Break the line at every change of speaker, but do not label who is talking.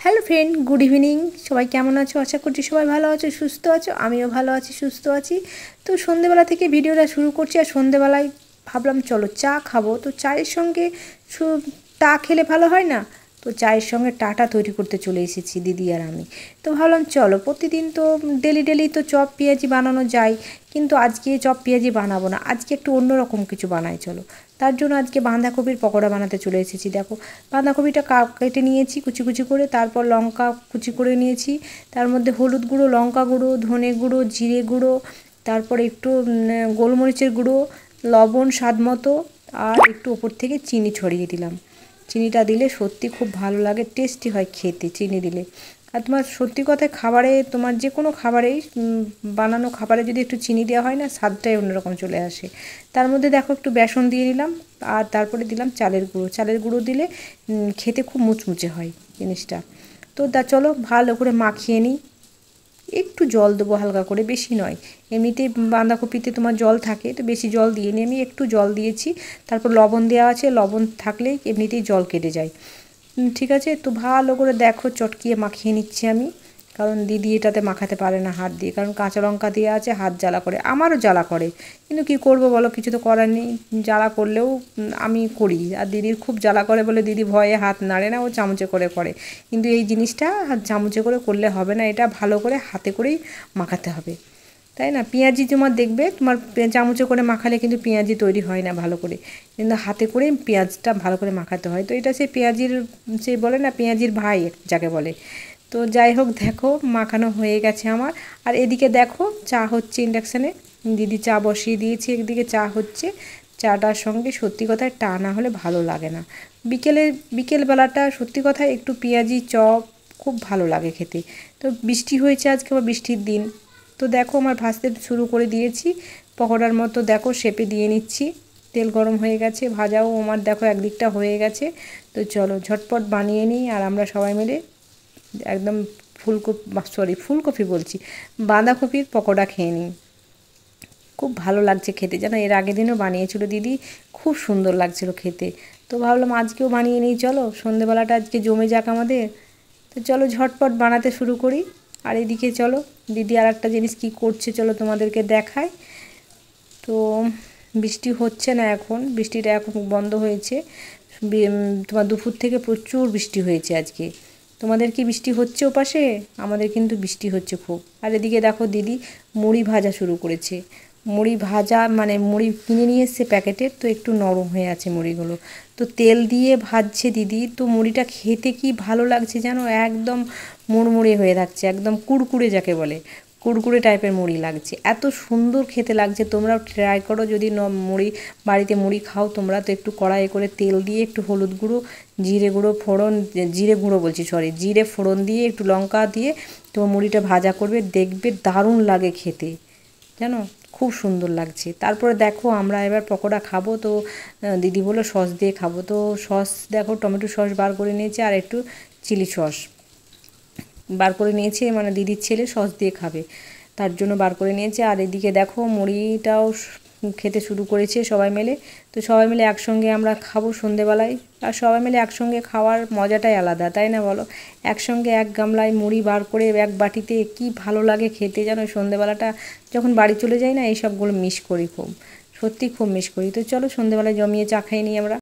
Hello friend, good evening. সবাই কেমন আছো? আশা করছি সবাই ভালো আছো, সুস্থ আছো। আমিও ভালো আছি, সুস্থ আছি। তো সন্ধেবেলা থেকে ভিডিওটা শুরু করছি। আর সন্ধেবেলায় ভাবলাম চলো চা খাবো। তো চায়ের সঙ্গে টা খেলে ভালো হয় না, তো চায়ের সঙ্গে টাটা তৈরি করতে চলে এসেছি দিদি আর আমি। তো ভাবলাম চলো, প্রতিদিন তো ডেলি তো চপ পেঁয়াজি বানানো যায়, কিন্তু আজকে চপ পেঁয়াজি বানাবো না, আজকে একটু অন্যরকম কিছু বানাই চলো। তার জন্য আজকে বাঁধাকপির পকোড়া বানাতে চলে এসেছি। দেখো, বাঁধাকপিটা কেটে নিয়েছি কুচি কুচি করে, তারপর লঙ্কা কুচি করে নিয়েছি, তার মধ্যে হলুদ গুঁড়ো, লঙ্কা গুঁড়ো, ধনে গুঁড়ো, জিরে গুঁড়ো, তারপরে একটু গোলমরিচের গুঁড়ো, লবণ স্বাদ মতো, আর একটু ওপর থেকে চিনি ছড়িয়ে দিলাম। চিনিটা দিলে সত্যি খুব ভালো লাগে, টেস্টি হয় খেতে চিনি দিলে। আর তোমার সত্যি কথায় খাবারে, তোমার যে কোনো খাবারেই বানানো খাবারে যদি একটু চিনি দেওয়া হয় না, স্বাদটাই অন্যরকম চলে আসে। তার মধ্যে দেখো একটু বেসন দিয়ে নিলাম, আর তারপরে দিলাম চালের গুঁড়ো। চালের গুঁড়ো দিলে খেতে খুব মুচমুচে হয় জিনিসটা। তো চলো ভালো করে মাখিয়ে নিই। একটু জল দেবো হালকা করে, বেশি নয়। এমনিতেই বাঁধাকপিতে তোমার জল থাকে, তো বেশি জল দিয়ে নিই, আমি একটু জল দিয়েছি। তারপর লবণ দেওয়া আছে, লবণ থাকলেই এমনিতেই জল কেটে যায়। ঠিক আছে, তো ভালো করে দেখো চটকিয়ে মাখিয়ে নিচ্ছি আমি, কারণ দিদি এটাতে মাখাতে পারে না হাত দিয়ে, কারণ কাঁচা লঙ্কা দেওয়া আছে, হাত জ্বালা করে, আমারও জ্বালা করে, কিন্তু কী করবো বলো, কিছু তো করার নেই। জ্বালা করলেও আমি করি, আর দিদির খুব জ্বালা করে বলে দিদি ভয়ে হাত নাড়ে না, ও চামচে করে করে। কিন্তু এই জিনিসটা চামচে করে করলে হবে না, এটা ভালো করে হাতে করেই মাখাতে হবে, তাই না? পেঁয়াজি তোমার দেখবে, তোমার চামচে করে মাখালে কিন্তু পেঁয়াজি তৈরি হয় না ভালো করে, কিন্তু হাতে করে পেঁয়াজটা ভালো করে মাখাতে হয়। তো এটা সেই পেঁয়াজির, সেই বলে না পেঁয়াজির ভাই যাকে বলে। তো যাই হোক, দেখো মাখানো হয়ে গেছে আমার। আর এদিকে দেখো চা হচ্ছে ইন্ডাকশানে, দিদি চা বসিয়ে দিয়েছে, একদিকে চা হচ্ছে। চাটার সঙ্গে সত্যি কথায় টা না হলে ভালো লাগে না। বিকেলবেলাটা সত্যি কথায় একটু পেঁয়াজি চপ খুব ভালো লাগে খেতে। তো বৃষ্টি হয়েছে আজকে, বা বৃষ্টির দিন। তো দেখো আমার ভাজতে শুরু করে দিয়েছি, পকোড়ার মতো দেখো শেপে দিয়ে নিচ্ছি। তেল গরম হয়ে গেছে, ভাজাও আমার দেখো একদিকটা হয়ে গেছে। তো চলো ঝটপট বানিয়ে নিই, আর আমরা সবাই মিলে একদম ফুলকপি বলছি, বাঁধাকপির পকোড়া খেয়ে নিই। খুব ভালো লাগছে খেতে, জানো এর আগের দিনও বানিয়েছিল দিদি, খুব সুন্দর লাগছিল খেতে। তো ভাবলাম আজকেও বানিয়ে নিই, চলো সন্ধেবেলাটা আজকে জমে যাক আমাদের। তো চলো ঝটপট বানাতে শুরু করি। আর এদিকে চলো দিদি আর একটা জিনিস কী করছে চলো তোমাদেরকে দেখায়। তো বৃষ্টি হচ্ছে না এখন, বৃষ্টিটা এখন বন্ধ হয়েছে। তোমার দুপুর থেকে প্রচুর বৃষ্টি হয়েছে আজকে। তোমাদের কি বৃষ্টি হচ্ছে ওপাশে? আমাদের কিন্তু বৃষ্টি হচ্ছে খুব। আর এদিকে দেখো দিদি মুড়ি ভাজা শুরু করেছে। মুড়ি ভাজা মানে মুড়ি কিনে নিয়ে এসছে প্যাকেটের, তো একটু নরম হয়ে আছে মুড়িগুলো, তো তেল দিয়ে ভাজছে দিদি। তো মুড়িটা খেতে কি ভালো লাগছে জানো, একদম মুড়মুড়ে হয়ে থাকছে, একদম কুড়কুড়ে যাকে বলে, কুড়কুড়ে টাইপের মুড়ি লাগছে, এত সুন্দর খেতে লাগছে। তোমরাও ট্রাই করো, যদি মুড়ি বাড়িতে মুড়ি খাও তোমরা, তো একটু কড়াইয়ে করে তেল দিয়ে একটু হলুদ গুঁড়ো, জিরে গুঁড়ো ফোড়ন, জিরে গুঁড়ো বলছি সরি, জিরে ফোড়ন দিয়ে একটু লঙ্কা দিয়ে তোমার মুড়িটা ভাজা করবে, দেখবে দারুণ লাগে খেতে, জানো খুব সুন্দর লাগছে। তারপরে দেখো আমরা এবার পকোড়া খাবো, তো দিদি বললো সস দিয়ে খাবো। তো সস দেখো টমেটো সস বার করে নিয়েছে, আর একটু চিলি সস বার করে নিয়েছে, মানে দিদির ছেলে সস দিয়ে খাবে তার জন্য বার করে নিয়েছে। আর এদিকে দেখো মুড়িটাও খেতে শুরু করেছে সবাই মিলে। তো সবাই মিলে একসঙ্গে আমরা খাবো সন্ধেবেলায়, আর সবাই মিলে একসঙ্গে খাওয়ার মজাটাই আলাদা, তাই না বলো? একসঙ্গে এক গামলায় মুড়ি বার করে এক বাটিতে কি ভালো লাগে খেতে, জানো সন্ধেবেলাটা যখন বাড়ি চলে যাই না, এই সবগুলো মিস করি খুব, সত্যি খুব মিস করি। তো চলো সন্ধেবেলায় জমিয়ে চা খাই নিই আমরা।